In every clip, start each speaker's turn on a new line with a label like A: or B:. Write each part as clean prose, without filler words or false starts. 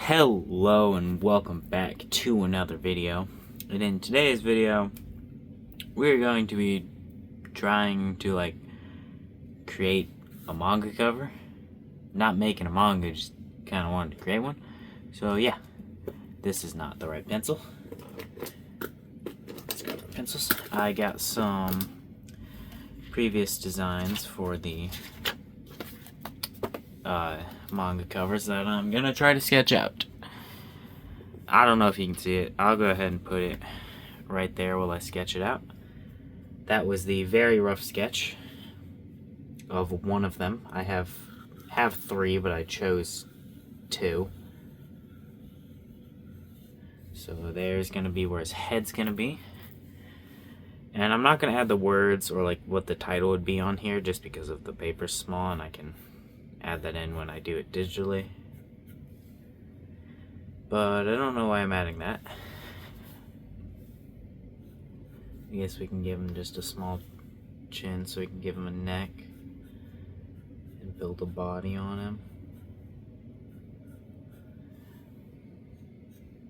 A: Hello and welcome back to another video. And in today's video, we're going to be trying to create a manga cover. Not making a manga, just kind of wanted to create one. So yeah, this is not the right pencil. Let's grab our pencils. I got some previous designs for the manga covers that I'm gonna try to sketch out. I don't know if you can see it. I'll go ahead and put it right there while I sketch it out. That was the very rough sketch of one of them. I have three, but I chose two. So there's gonna be where his head's gonna be. And I'm not gonna add the words or what the title would be on here just because of the paper's small and I can add that in when I do it digitally. But I don't know why I'm adding that. I guess we can give him just a small chin so we can give him a neck and build a body on him.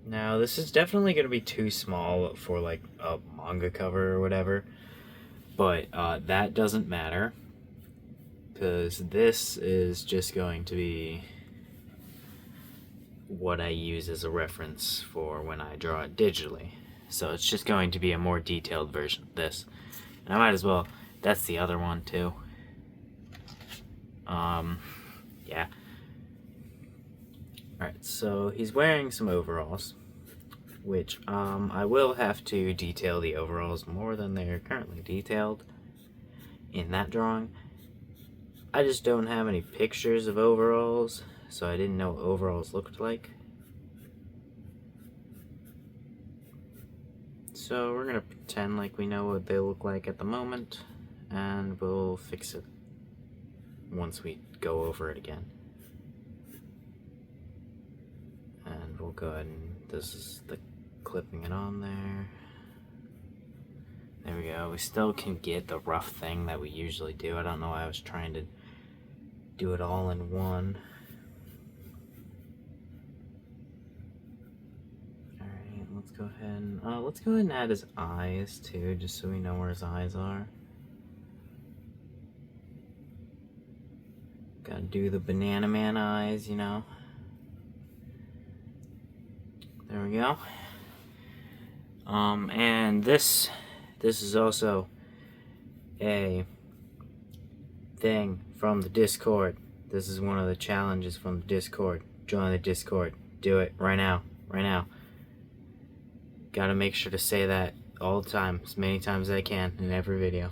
A: Now this is definitely going to be too small for a manga cover or whatever, but that doesn't matter because this is just going to be what I use as a reference for when I draw it digitally. So it's just going to be a more detailed version of this. And I might as well, that's the other one too. Yeah. Alright, so he's wearing some overalls, which I will have to detail the overalls more than they're currently detailed in that drawing. I just don't have any pictures of overalls, so I didn't know what overalls looked like. So we're gonna pretend like we know what they look like at the moment, and we'll fix it once we go over it again. And we'll go ahead and this is the clipping it on there. There we go. We still can get the rough thing that we usually do. I don't know why I was trying to do it all in one. Alright, let's go ahead and add his eyes too, just so we know where his eyes are. Gotta do the banana man eyes, you know. There we go. And this is also a thing from the Discord. This is one of the challenges from the Discord. Join the Discord. Do it right now. Right now. Gotta make sure to say that all the time, as many times as I can in every video.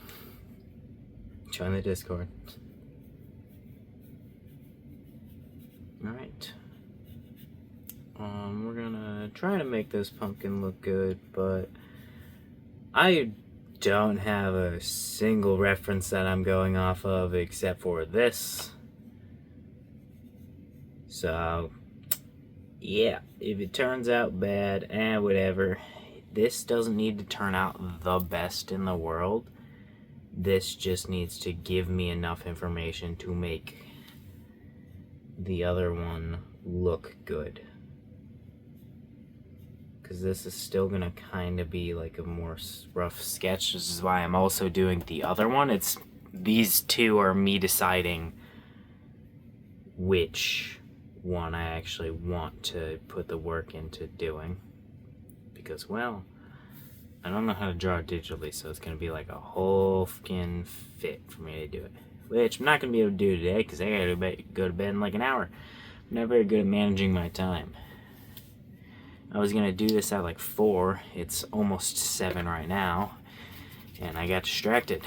A: Join the Discord. Alright. We're gonna try to make this pumpkin look good, but I don't have a single reference that I'm going off of except for this. So, yeah, if it turns out bad, whatever. This doesn't need to turn out the best in the world. This just needs to give me enough information to make the other one look good. Because this is still going to kind of be like a more rough sketch. This is why I'm also doing the other one. These two are me deciding which one I actually want to put the work into doing. Because, well, I don't know how to draw digitally, so it's going to be like a whole fucking fit for me to do it. Which I'm not going to be able to do today because I got to go to bed in like an hour. I'm not very good at managing my time. I was going to do this at like 4. It's almost 7 right now. And I got distracted.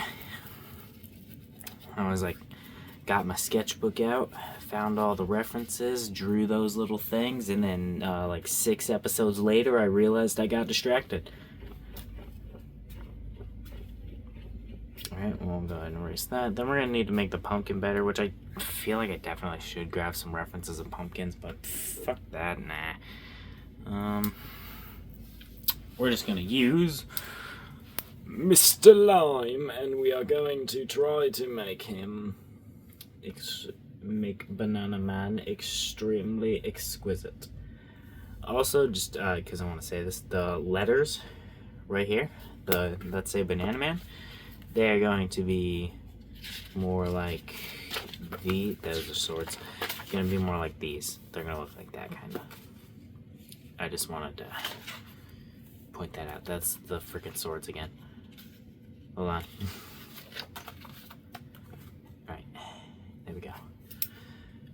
A: I was got my sketchbook out, found all the references, drew those little things, and then 6 episodes later I realized I got distracted. Alright, well, I'll go ahead and erase that. Then we're going to need to make the pumpkin better, which I feel like I definitely should grab some references of pumpkins, but fuck that, nah. We're just going to use Mr. Lime, and we are going to try to make him make Banana Man extremely exquisite. Also, just because I want to say this, the letters right here, let's say Banana Man, they're going to be more like those are swords. Gonna be more like these. They're gonna look like that kind of. I just wanted to point that out. That's the freaking swords again. Hold on. Alright, there we go.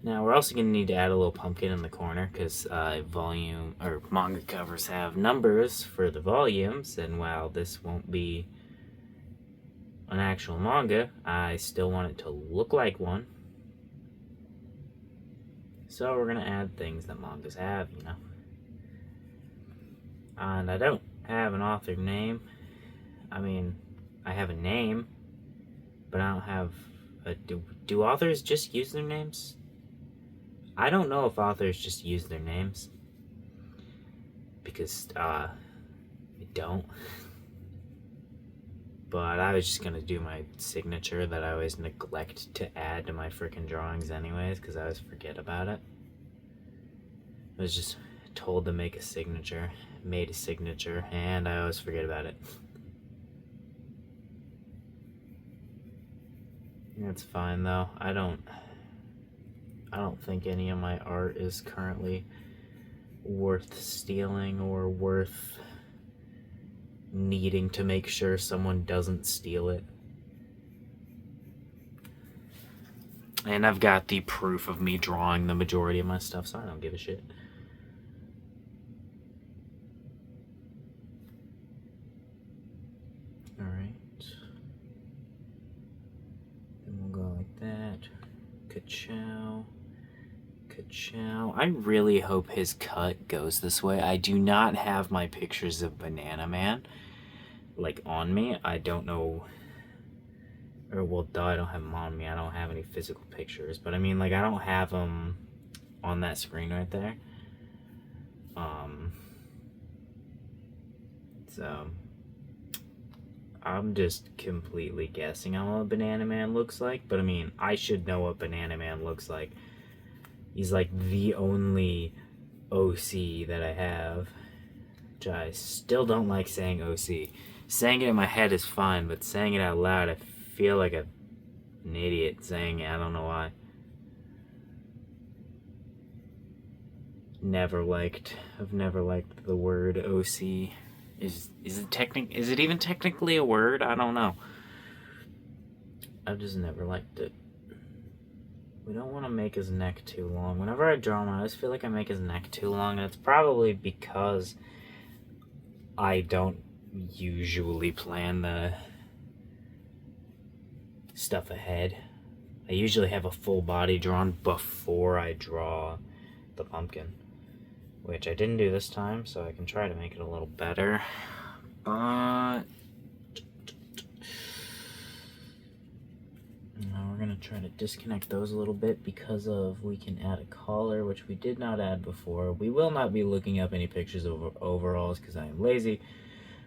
A: Now we're also gonna need to add a little pumpkin in the corner because volume or manga covers have numbers for the volumes, and while this won't be an actual manga, I still want it to look like one. So we're gonna add things that mangas have, you know. And I don't have an author name. I mean, I have a name, but I don't have a... Do authors just use their names? I don't know if authors just use their names. Because, I don't. But I was just gonna do my signature that I always neglect to add to my freaking drawings anyways, because I always forget about it. I was just told to make a signature, made a signature, and I always forget about it. That's fine though. I don't think any of my art is currently worth stealing or worth needing to make sure someone doesn't steal it. And I've got the proof of me drawing the majority of my stuff, so I don't give a shit. Alright. Then we'll go like that. Ka-chow. Ka-chow. I really hope his cut goes this way. I do not have my pictures of Banana Man, like, on me. I don't know... Or, well, duh, I don't have them on me. I don't have any physical pictures. But, I mean, like, I don't have them on that screen right there. So, I'm just completely guessing on what Banana Man looks like. But, I mean, I should know what Banana Man looks like. He's, like, the only OC that I have. Which I still don't like saying OC. Saying it in my head is fine, but saying it out loud, I feel like an idiot saying it. I don't know why. I've never liked the word OC. Is it even technically a word? I don't know. I've just never liked it. We don't want to make his neck too long. Whenever I draw him, I always feel like I make his neck too long, and it's probably because I don't usually plan the stuff ahead. I usually have a full body drawn before I draw the pumpkin, which I didn't do this time, so I can try to make it a little better. But now we're gonna try to disconnect those a little bit because of we can add a collar, which we did not add before. We will not be looking up any pictures of overalls because I am lazy.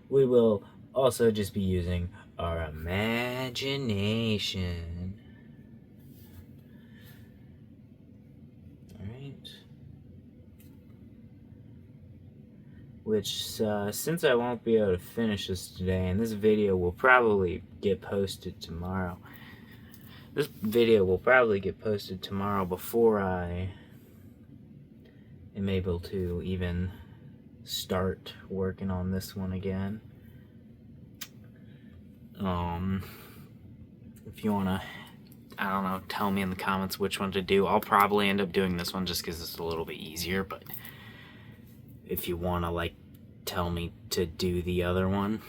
A: We will also just be using our imagination. Alright. Which, since I won't be able to finish this today, and this video will probably get posted tomorrow. This video will probably get posted tomorrow before I am able to even start working on this one again. If you wanna, I don't know, tell me in the comments which one to do. I'll probably end up doing this one just because it's a little bit easier, but if you wanna, like, tell me to do the other one,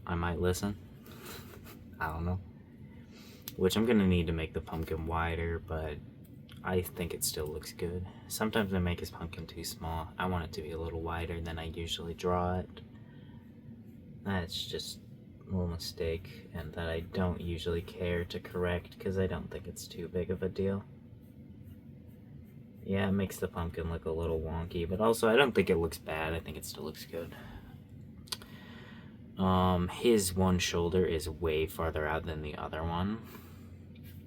A: I might listen. I don't know. Which I'm gonna need to make the pumpkin wider, but I think it still looks good. Sometimes I make his pumpkin too small. I want it to be a little wider than I usually draw it. That's just a little mistake, and that I don't usually care to correct because I don't think it's too big of a deal. Yeah, it makes the pumpkin look a little wonky, but also I don't think it looks bad. I think it still looks good. His one shoulder is way farther out than the other one.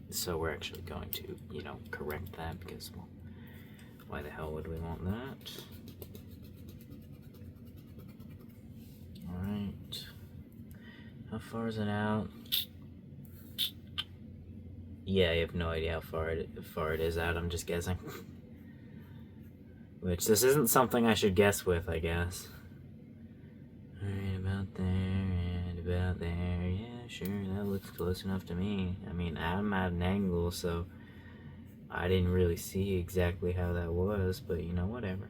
A: So we're actually going to, you know, correct that because, well, why the hell would we want that? far is it out? Yeah, I have no idea how far it is out. I'm just guessing. Which, this isn't something I should guess with, I guess. Alright, about there, and about there. Yeah, sure, that looks close enough to me. I mean, I'm at an angle, so I didn't really see exactly how that was, but you know, whatever.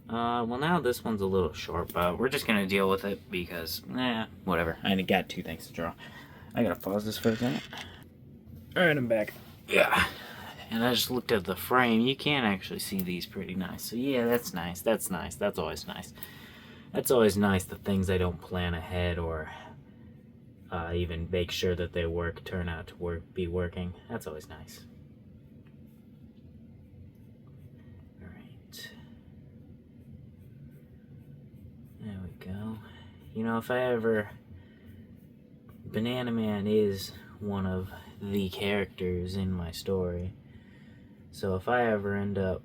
A: Well, now this one's a little short, but we're just gonna deal with it because, whatever. I only got 2 things to draw. I gotta pause this for a second. Alright, I'm back. Yeah. And I just looked at the frame. You can actually see these pretty nice. So yeah, that's nice. That's nice. That's always nice. That's always nice, the things I don't plan ahead or even make sure that they turn out to be working. That's always nice. Alright. There we go. You know, if I ever... Banana Man is one of the characters in my story. So if I ever end up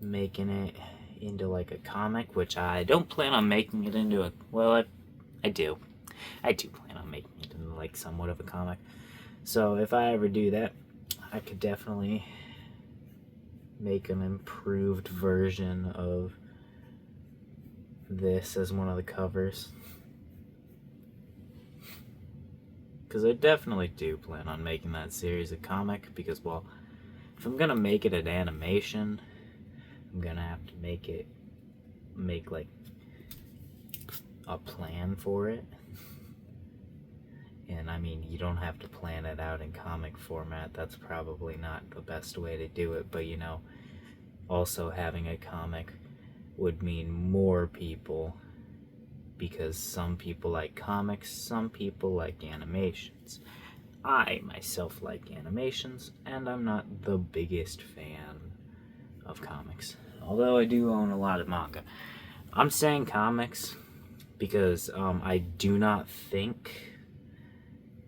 A: making it into like a comic, which I don't plan on making it into a... Well, I do. I do plan on making it into like somewhat of a comic. So if I ever do that, I could definitely make an improved version of this as one of the covers. Because I definitely do plan on making that series a comic, because, well, if I'm gonna make it an animation, I'm gonna have to make like a plan for it. And I mean, you don't have to plan it out in comic format. That's probably not the best way to do it, but you know, also having a comic would mean more people, because some people like comics, some people like animations. I myself like animations, and I'm not the biggest fan of comics, although I do own a lot of manga. I'm saying comics because I do not think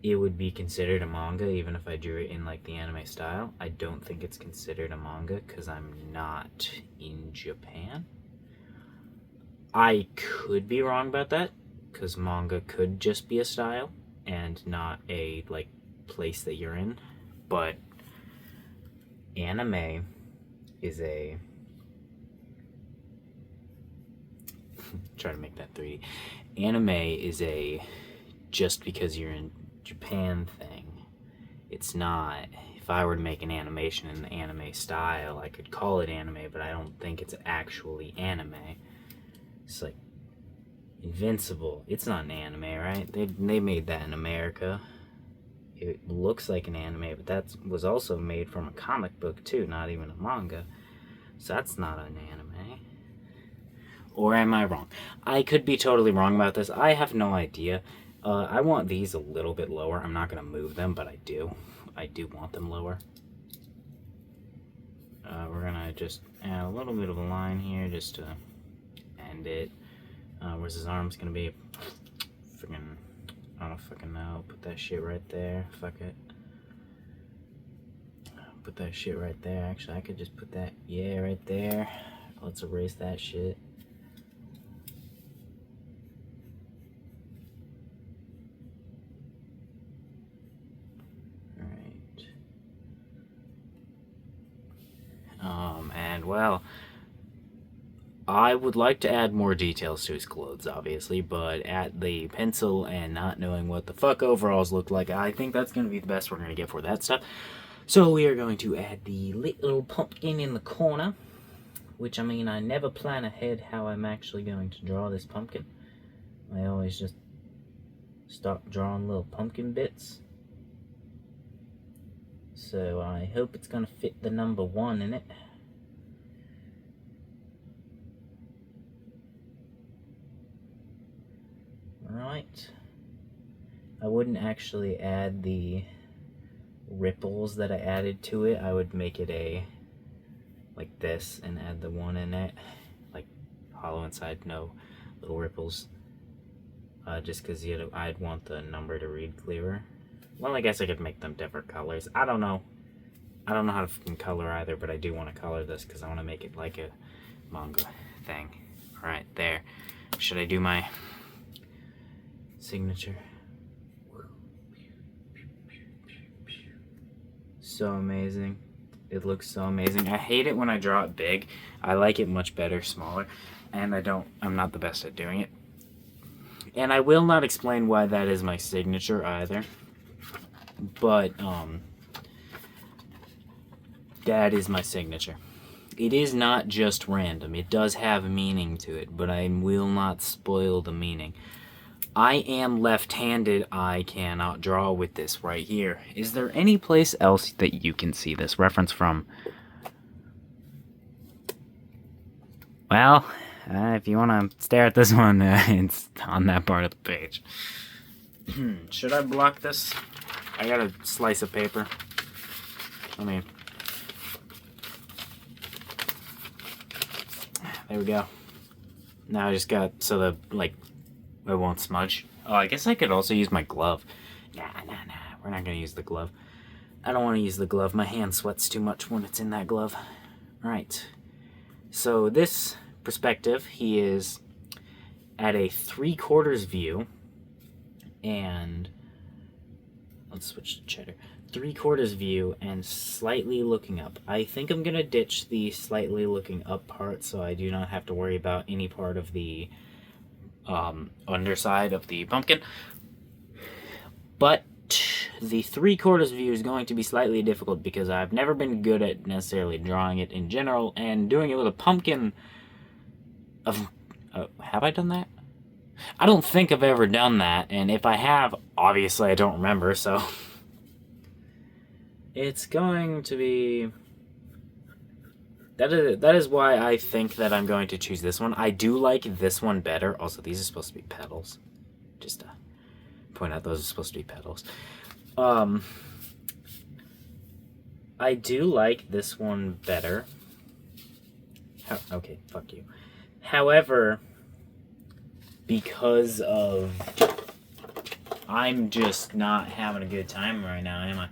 A: it would be considered a manga even if I drew it in like the anime style. I don't think it's considered a manga because I'm not in Japan. I could be wrong about that, because manga could just be a style and not a like place that you're in, but anime is a try to make that 3D. Anime is a just because you're in Japan thing. It's not. If I were to make an animation in the anime style, I could call it anime, but I don't think it's actually anime. It's like Invincible. It's not an anime, right? They made that in America. It looks like an anime, but that was also made from a comic book too, not even a manga. So that's not an anime. Or am I wrong? I could be totally wrong about this. I have no idea. I want these a little bit lower. I'm not going to move them, but I do. I do want them lower. We're going to just add a little bit of a line here just to end it. Where's his arms gonna be? Freaking, I don't fucking know. Put that shit right there. Fuck it. Put that shit right there. Actually, I could just put that, yeah, right there. Let's erase that shit. Alright. And well, I would like to add more details to his clothes, obviously, but at the pencil and not knowing what the fuck overalls look like, I think that's going to be the best we're going to get for that stuff. So we are going to add the little pumpkin in the corner, which, I mean, I never plan ahead how I'm actually going to draw this pumpkin. I always just start drawing little pumpkin bits. So I hope it's going to fit the number 1 in it. Right. I wouldn't actually add the ripples that I added to it. I would make it like this and add the 1 in it, like hollow inside, no little ripples, just because I'd want the number to read clearer. Well, I guess I could make them different colors. I don't know how to fucking color either, but I do want to color this because I want to make it like a manga thing. Alright, there. Should I do my signature? So amazing. It looks so amazing. I hate it when I draw it big. I like it much better smaller, and I'm not the best at doing it. And I will not explain why that is my signature either. But that is my signature. It is not just random. It does have meaning to it, but I will not spoil the meaning. I am left-handed. I cannot draw with this right here. Is there any place else that you can see this reference from? Well, if you want to stare at this one, it's on that part of the page. Should I block this? I got a slice of paper. There we go. Now I just got, so the, like, it won't smudge. Oh, I guess I could also use my glove. Nah. We're not going to use the glove. I don't want to use the glove. My hand sweats too much when it's in that glove. Alright. So this perspective, he is at a 3/4 view. And let's switch to cheddar. 3/4 view and slightly looking up. I think I'm going to ditch the slightly looking up part so I do not have to worry about any part of the underside of the pumpkin. But the 3/4 view is going to be slightly difficult because I've never been good at necessarily drawing it in general, and doing it with a pumpkin of... have I done that? I don't think I've ever done that, and if I have, obviously I don't remember, so... it's going to be... That is why I think that I'm going to choose this one. I do like this one better. Also, these are supposed to be petals. Just to point out, those are supposed to be petals. I do like this one better. Okay, fuck you. However, because of... I'm just not having a good time right now, am I?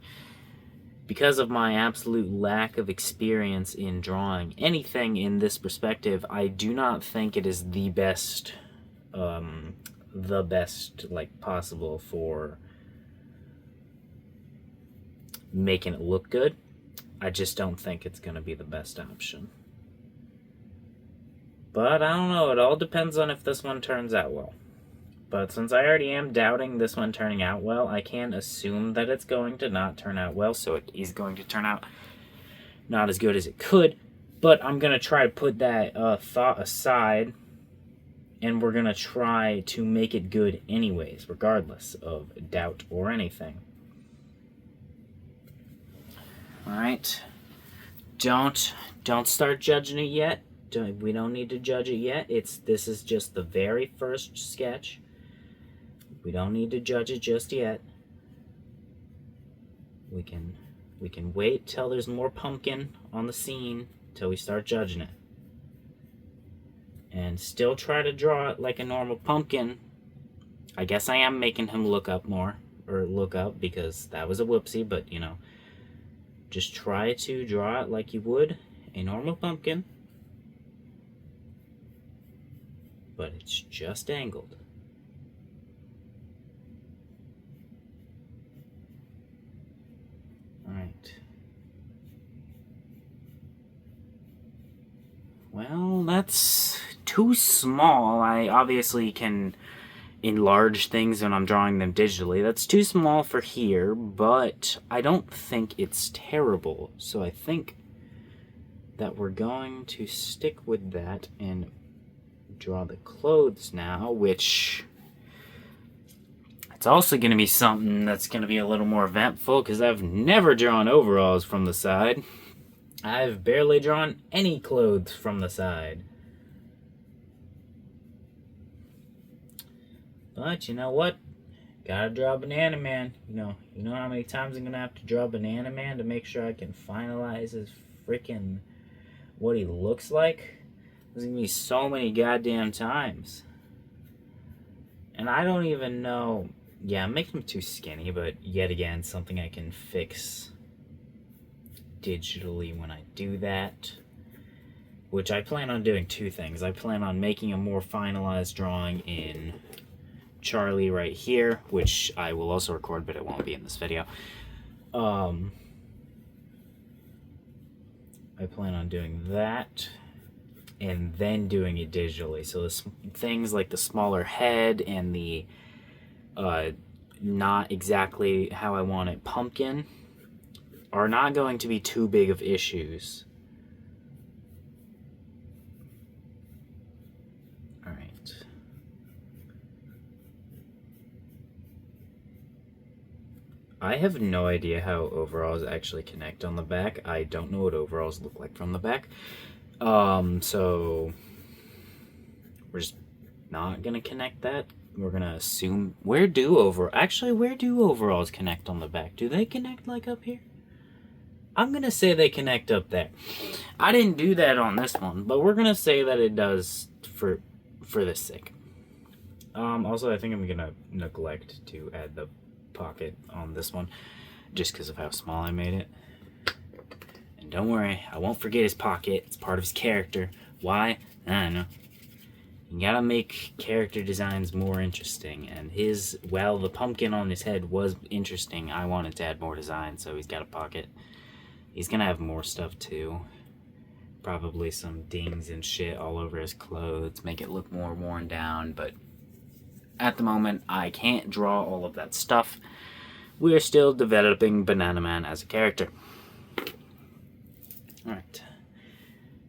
A: Because of my absolute lack of experience in drawing anything in this perspective, I do not think it is the best, like, possible for making it look good. I just don't think it's going to be the best option. But I don't know, it all depends on if this one turns out well. But since I already am doubting this one turning out well, I can assume that it's going to not turn out well, so it is going to turn out not as good as it could. But I'm going to try to put that thought aside, and we're going to try to make it good anyways, regardless of doubt or anything. Alright, don't start judging it yet. We don't need to judge it yet. This is just the very first sketch. We don't need to judge it just yet. We can wait till there's more pumpkin on the scene till we start judging it. And still try to draw it like a normal pumpkin. I guess I am making him look up more, or look up, because that was a whoopsie, but you know, just try to draw it like you would a normal pumpkin. But it's just angled. Alright. Well, that's too small. I obviously can enlarge things when I'm drawing them digitally. That's too small for here, but I don't think it's terrible. So I think that we're going to stick with that and draw the clothes now, which it's also going to be something that's going to be a little more eventful because I've never drawn overalls from the side. I've barely drawn any clothes from the side. But you know what? Gotta draw Banana Man. You know how many times I'm gonna have to draw Banana Man to make sure I can finalize his freaking what he looks like? There's gonna be so many goddamn times. And I don't even know. Yeah, I'm making him too skinny, but yet again, something I can fix digitally when I do that. which I plan on doing two things. I plan on making a more finalized drawing in Charlie right here, which I will also record, but it won't be in this video. I plan on doing that and then doing it digitally. So things like the smaller head and the not exactly how I want it pumpkin are not going to be too big of issues. All right. I have no idea how overalls actually connect on the back. I don't know what overalls look like from the back. So we're just not gonna connect that. We're gonna assume where do overalls connect on the back? Do they connect like up here? I'm gonna say they connect up there. I didn't do that on this one, but we're gonna say that it does for this sake. Also, I think I'm gonna neglect to add the pocket on this one just because of how small I made it. And don't worry, I won't forget his pocket. It's part of his character. Why? I don't know. You gotta make character designs more interesting, and the pumpkin on his head was interesting. I wanted to add more design, so he's got a pocket. He's gonna have more stuff too. Probably some dings and shit all over his clothes, make it look more worn down, but at the moment, I can't draw all of that stuff. We're still developing Banana Man as a character. Alright.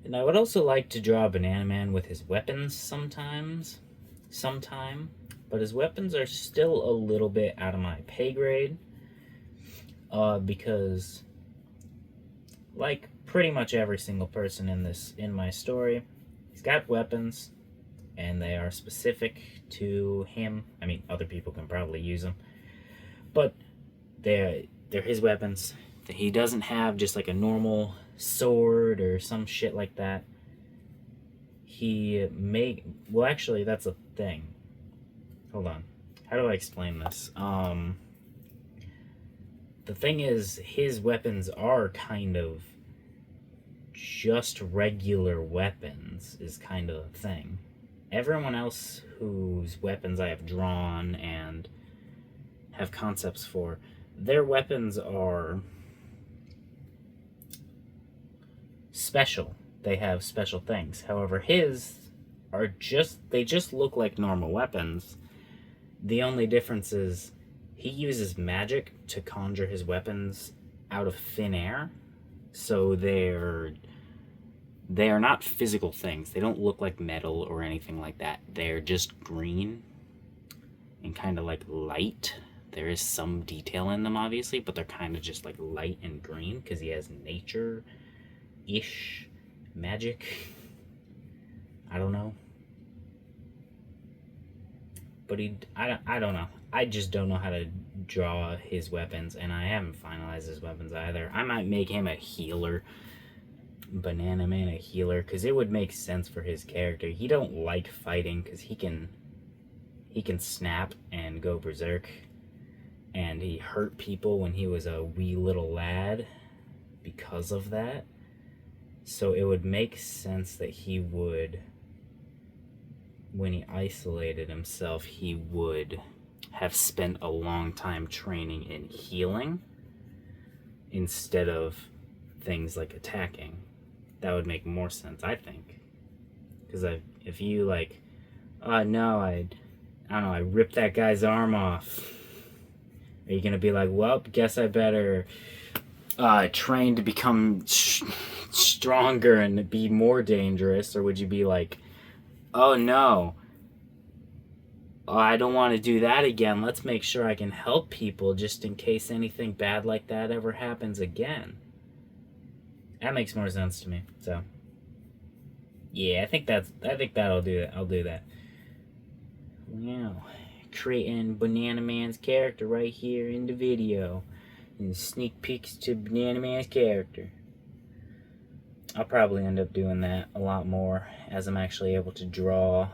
A: And I would also like to draw Banana Man with his weapons sometime. But his weapons are still a little bit out of my pay grade. Because, like pretty much every single person in my story, he's got weapons. And they are specific to him. I mean, other people can probably use them. But they're his weapons. He doesn't have just like a normal sword or some shit like that. Well, actually, that's a thing. Hold on. How do I explain this? The thing is, his weapons are kind of just regular weapons, is kind of the thing. Everyone else whose weapons I have drawn and have concepts for, their weapons are special. They have special things. However, his they just look like normal weapons. The only difference is he uses magic to conjure his weapons out of thin air. So they are not physical things. They don't look like metal or anything like that. They're just green and kind of like light. There is some detail in them, obviously, but they're kind of just like light and green because he has nature-ish magic. I don't know. But I don't know. I just don't know how to draw his weapons, and I haven't finalized his weapons either. I might make him a healer. Banana Man a healer, because it would make sense for his character. He don't like fighting because he can snap and go berserk, and he hurt people when he was a wee little lad because of that. So it would make sense that he would, when he isolated himself, he would have spent a long time training in healing instead of things like attacking. That would make more sense, I think. Because if you like, oh no, I don't know, I ripped that guy's arm off. Are you gonna be like, well, guess I better train to become stronger and be more dangerous? Or would you be like, oh no, I don't want to do that again. Let's make sure I can help people just in case anything bad like that ever happens again. That makes more sense to me. So, yeah, I think that'll do it. I'll do that. Now, creating Banana Man's character right here in the video. And sneak peeks to Banana Man's character. I'll probably end up doing that a lot more as I'm actually able to draw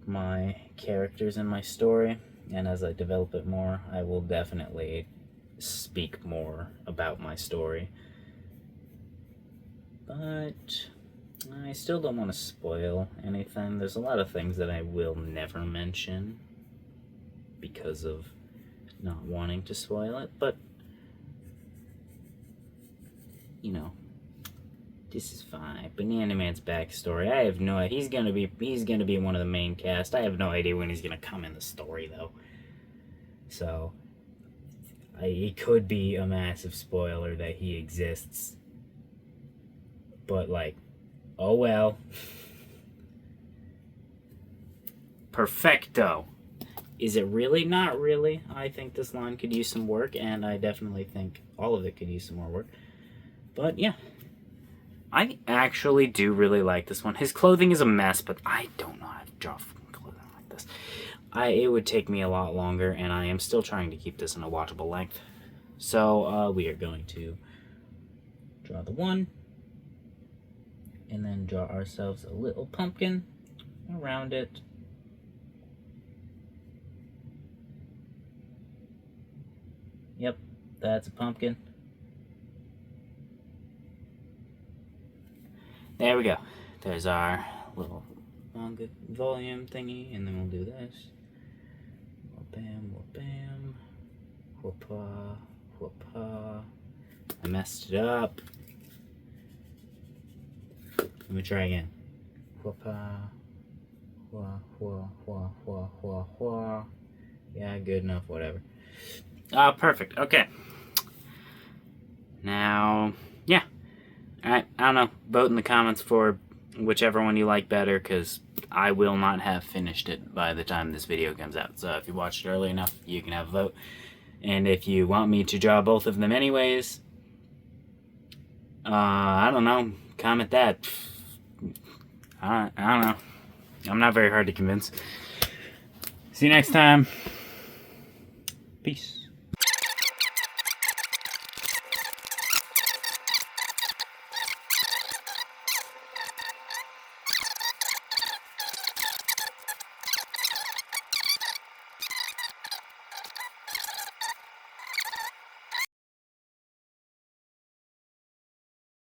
A: my characters in my story. And as I develop it more, I will definitely speak more about my story. But I still don't want to spoil anything. There's a lot of things that I will never mention because of not wanting to spoil it, but you know, this is fine. Banana Man's backstory, I have no idea. He's gonna be one of the main cast. I have no idea when he's gonna come in the story though. So it could be a massive spoiler that he exists. But like, oh well. Perfecto. Is it really? Not really. I think this line could use some work, and I definitely think all of it could use some more work. But yeah, I actually do really like this one. His clothing is a mess, but I don't know how to draw clothing like this. It would take me a lot longer, and I am still trying to keep this in a watchable length. So we are going to draw the one, and then draw ourselves a little pumpkin around it. Yep, that's a pumpkin. There we go. There's our little manga volume thingy, and then we'll do this. Whoop-bam, whoop-bam. Whoop-ah, whoop-ah. I messed it up. Let me try again. Whoop-ah. Wah, wah, wah, wah, wah, wah. Yeah, good enough, whatever. Perfect. Okay. Now, yeah. Alright, I don't know. Vote in the comments for whichever one you like better, because I will not have finished it by the time this video comes out. So if you watched it early enough, you can have a vote. And if you want me to draw both of them anyways, I don't know. Comment that. I don't know. I'm not very hard to convince. See you next time. Peace.